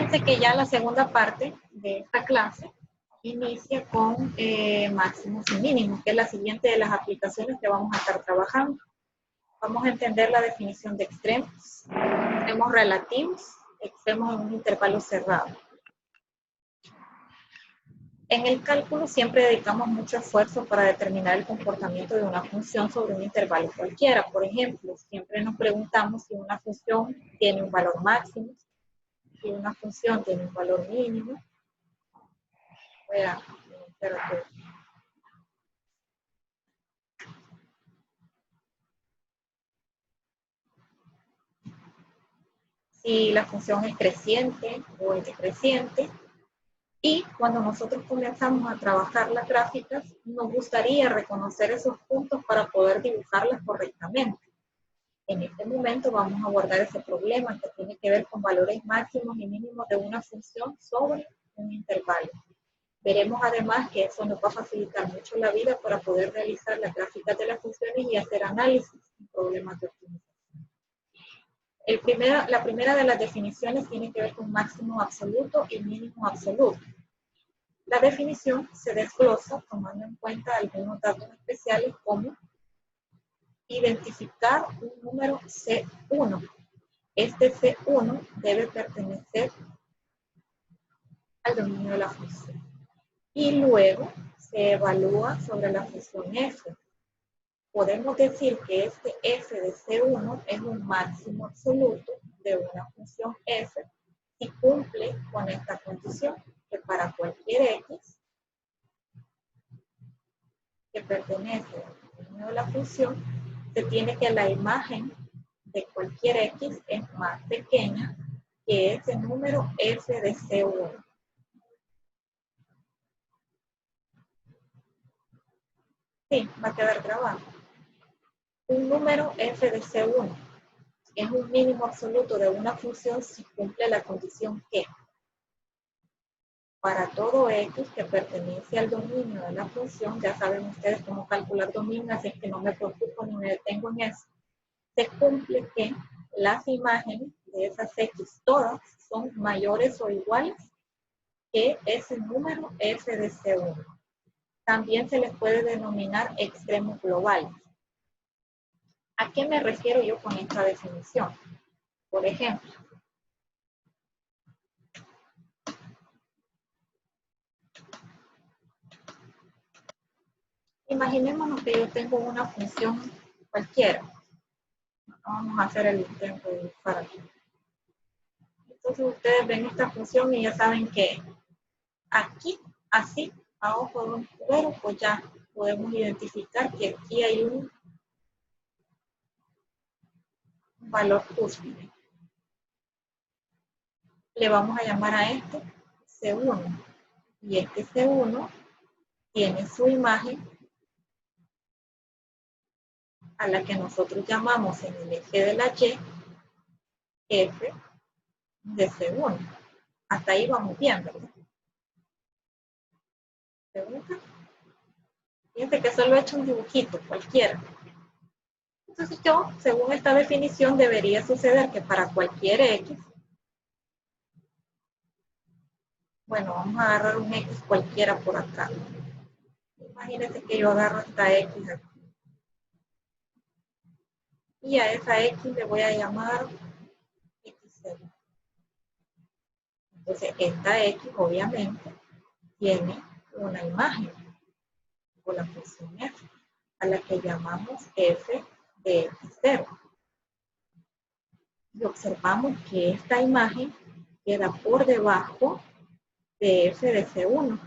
Fíjense que ya la segunda parte de esta clase inicia con máximos y mínimos, que es la siguiente de las aplicaciones que vamos a estar trabajando. Vamos a entender la definición de extremos relativos, extremos en un intervalo cerrado. En el cálculo siempre dedicamos mucho esfuerzo para determinar el comportamiento de una función sobre un intervalo cualquiera. Por ejemplo, siempre nos preguntamos si una función tiene un valor máximo, si una función tiene un valor mínimo. Si la función es creciente o es decreciente. Y cuando nosotros comenzamos a trabajar las gráficas, nos gustaría reconocer esos puntos para poder dibujarlas correctamente. En este momento vamos a abordar ese problema que tiene que ver con valores máximos y mínimos de una función sobre un intervalo. Veremos además que eso nos va a facilitar mucho la vida para poder realizar las gráficas de las funciones y hacer análisis en problemas de optimización. La primera de las definiciones tiene que ver con máximo absoluto y mínimo absoluto. La definición se desglosa tomando en cuenta algunos datos especiales como identificar un número C1. Este C1 debe pertenecer al dominio de la función. Y luego se evalúa sobre la función f. Podemos decir que este f de C1 es un máximo absoluto de una función f si cumple con esta condición, que para cualquier x que pertenece al dominio de la función, se tiene que la imagen de cualquier x es más pequeña que ese número f de C1. Sí, va a quedar grabado. Un número f de C1 es un mínimo absoluto de una función si cumple la condición que para todo x que pertenece al dominio de la función, ya saben ustedes cómo calcular dominio, así que no me preocupo ni me detengo en eso, se cumple que las imágenes de esas x todas son mayores o iguales que ese número f de C1. También se les puede denominar extremos globales. ¿A qué me refiero yo con esta definición? Por ejemplo, imaginémonos que yo tengo una función cualquiera. Vamos a hacer el intento de dibujar aquí. Entonces ustedes ven esta función y ya saben que aquí, así, a ojo de un cubero, pues ya podemos identificar que aquí hay un valor cúspide. Le vamos a llamar a este C1. Y este C1 tiene su imagen a la que nosotros llamamos en el eje de la Y f de C1. Hasta ahí vamos bien, ¿verdad? ¿Pregunta? Fíjense que solo he hecho un dibujito, cualquiera. Entonces yo, según esta definición, debería suceder que para cualquier x, bueno, vamos a agarrar un x cualquiera por acá. Imagínense que yo agarro esta x aquí. Y a esa x le voy a llamar x0. Entonces esta x obviamente tiene una imagen o la función f, a la que llamamos f de x0. Y observamos que esta imagen queda por debajo de f de C1,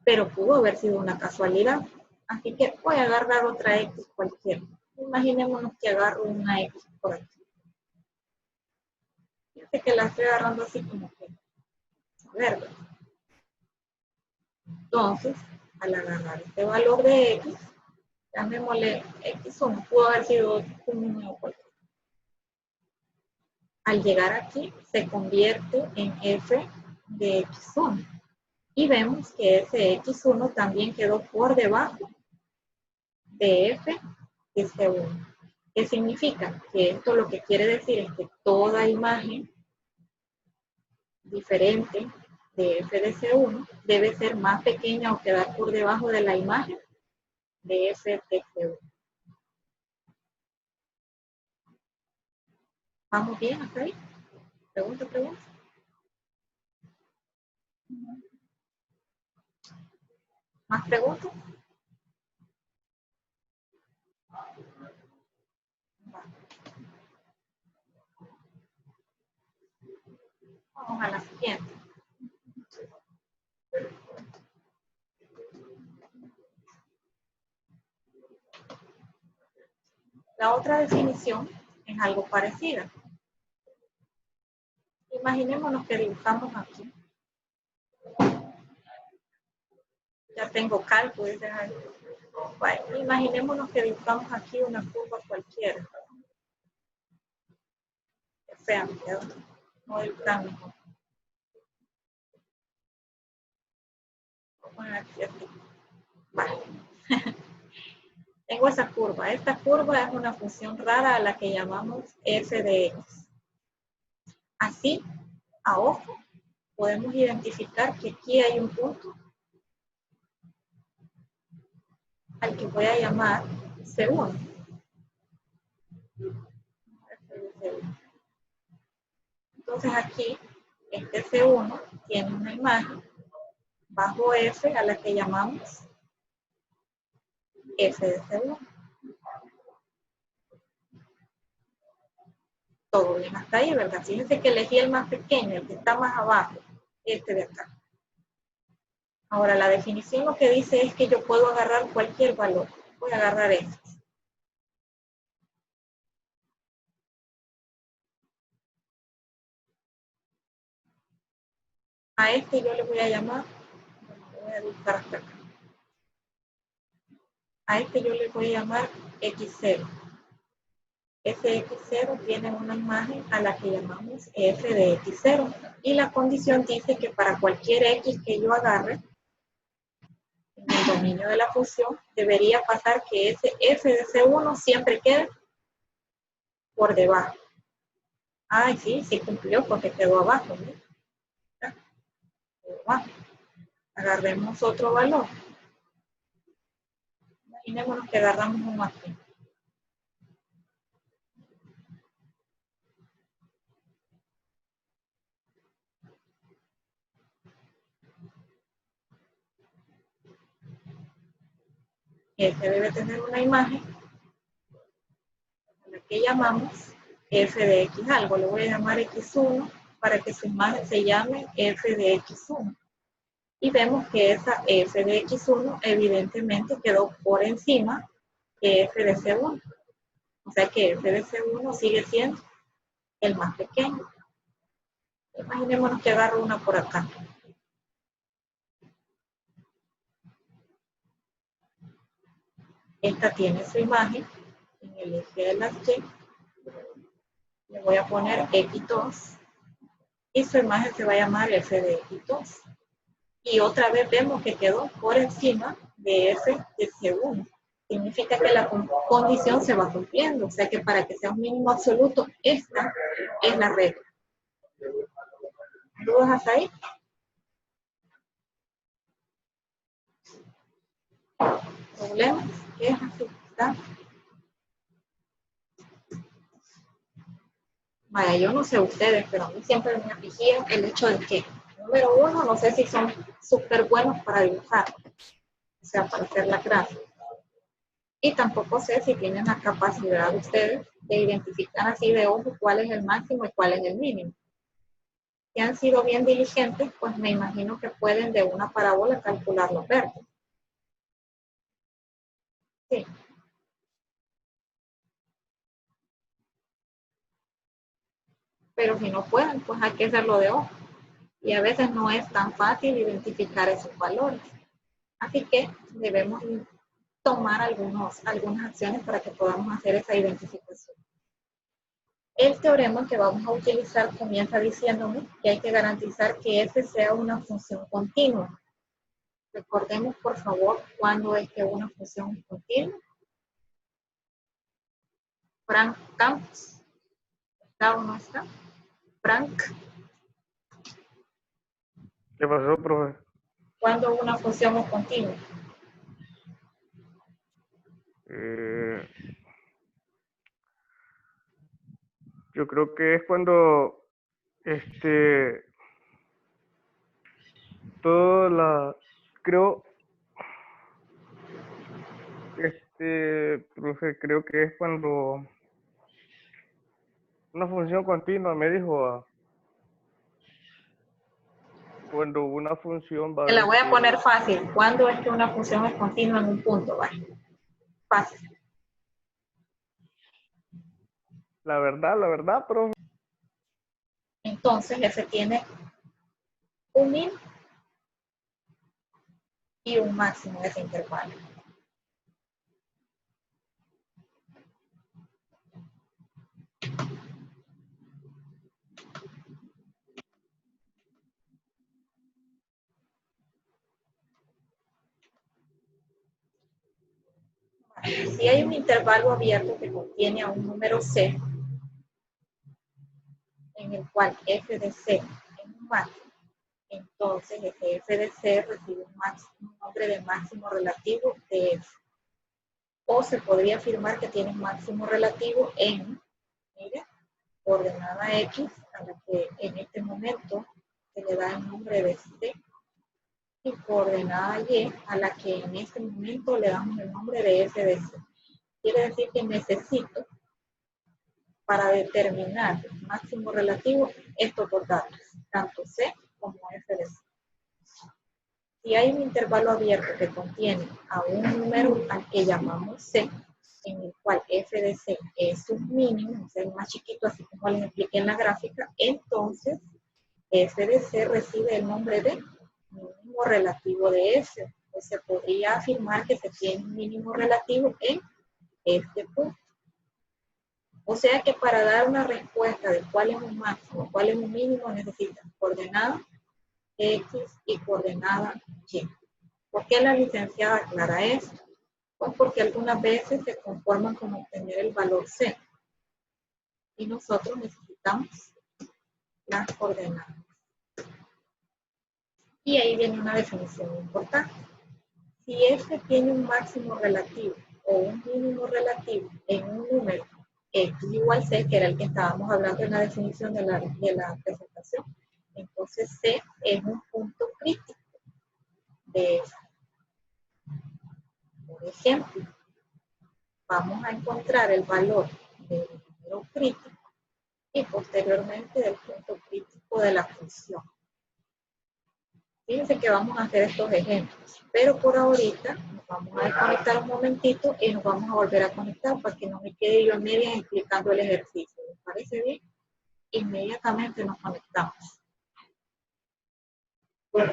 pero pudo haber sido una casualidad. Así que voy a agarrar otra x cualquiera. Imaginémonos que agarro una x por aquí. Fíjense que la estoy agarrando así como que verde. Entonces, al agarrar este valor de x, llamémosle x1, pudo haber sido un número cualquiera. Al llegar aquí, se convierte en f de x1. Y vemos que ese x1 también quedó por debajo de f de C1. ¿Qué significa? Que esto lo que quiere decir es que toda imagen diferente de f de C1 debe ser más pequeña o quedar por debajo de la imagen de f de C1. ¿Vamos bien hasta ahí? Pregunta. ¿Más preguntas? Vamos a la siguiente. La otra definición es algo parecida. Imaginémonos que dibujamos aquí. Ya tengo cálculo. Bueno, imaginémonos que dibujamos aquí una curva cualquiera. Que sea, no el plano. Voy a poner aquí así. Vale. Tengo esa curva. Esta curva es una función rara a la que llamamos f de x. Así, a ojo, podemos identificar que aquí hay un punto al que voy a llamar C1. Entonces aquí, este C1 tiene una imagen bajo F a la que llamamos F de C1. Todo bien hasta ahí, ¿verdad? Fíjense que elegí el más pequeño, el que está más abajo, este de acá. Ahora, la definición lo que dice es que yo puedo agarrar cualquier valor. Voy a agarrar este. A este yo le voy a llamar, voy a dibujar hasta acá. A este yo le voy a llamar X0. Ese X0 tiene una imagen a la que llamamos F de X0. Y la condición dice que para cualquier X que yo agarre, en el dominio de la función, debería pasar que ese F de C1 siempre quede por debajo. Ay, sí cumplió porque quedó abajo, ¿no? Quedó abajo. Agarremos otro valor. Imaginémonos que agarramos un aquí. Este debe tener una imagen a la que llamamos f de x algo. Le voy a llamar x1 para que su imagen se llame f de x1. Y vemos que esa f de x1 evidentemente quedó por encima de f de c1. O sea que f de c1 sigue siendo el más pequeño. Imaginémonos que agarro una por acá. Esta tiene su imagen en el eje de las y. Le voy a poner x2 y su imagen se va a llamar f de x2. Y otra vez vemos que quedó por encima de f de c1. Significa que la condición se va cumpliendo. O sea que para que sea un mínimo absoluto, esta es la regla. ¿Dudas hasta ahí? ¿Problemas? ¿Quejas? ¿Está? Vaya, yo no sé ustedes, pero a mí siempre me afligía el hecho de que, número uno, no sé si son súper buenos para dibujar, o sea, para hacer la gráfica. Y tampoco sé si tienen la capacidad ustedes de identificar así de ojo cuál es el máximo y cuál es el mínimo. Si han sido bien diligentes, pues me imagino que pueden de una parábola calcular los vértices. Sí. Pero si no pueden, pues hay que hacerlo de ojo. Y a veces no es tan fácil identificar esos valores. Así que debemos tomar algunas acciones para que podamos hacer esa identificación. El teorema que vamos a utilizar comienza diciéndome que hay que garantizar que f sea una función continua. Recordemos, por favor, cuándo es que una función es continua. Frank Campos. ¿Está o no está? Frank. ¿Qué pasó, profe? Cuando una función es continua. Eh, yo creo que es cuando toda la creo profe, creo que es cuando una función continua me dijo cuando una función Te va la voy a poner fácil. ¿Cuándo es que una función es continua en un punto? Vale. Fácil. la verdad, profe. Entonces, ese tiene un min y un máximo de ese intervalo. Si hay un intervalo abierto que contiene a un número c, en el cual f de c es un máximo, entonces ese f de c recibe un nombre de máximo relativo de f. O se podría afirmar que tiene un máximo relativo en, mira, coordenada x, a la que en este momento se le da el nombre de c, y coordenada y, a la que en este momento le damos el nombre de f de c. Quiere decir que necesito, para determinar el máximo relativo, estos dos datos, tanto c como f de c. Si hay un intervalo abierto que contiene a un número al que llamamos c, en el cual f de c es un mínimo, o sea, el más chiquito, así como les expliqué en la gráfica, entonces f de c recibe el nombre de mínimo relativo de f. Pues se podría afirmar que se tiene un mínimo relativo en este punto. O sea que para dar una respuesta de cuál es un máximo, cuál es un mínimo, necesitas coordenada x y coordenada y. ¿Por qué la licenciada aclara esto? Pues porque algunas veces se conforman con obtener el valor c y nosotros necesitamos las coordenadas. Y ahí viene una definición importante. Si f tiene un máximo relativo o un mínimo relativo en un número x igual c, que era el que estábamos hablando en la definición de la presentación, entonces c es un punto crítico de f. Por ejemplo, vamos a encontrar el valor del número crítico y posteriormente del punto crítico de la función. Fíjense que vamos a hacer estos ejemplos, pero por ahorita nos vamos a desconectar un momentito y nos vamos a volver a conectar para que no me quede yo a medias explicando el ejercicio. ¿Les parece bien? Inmediatamente nos conectamos. Bueno,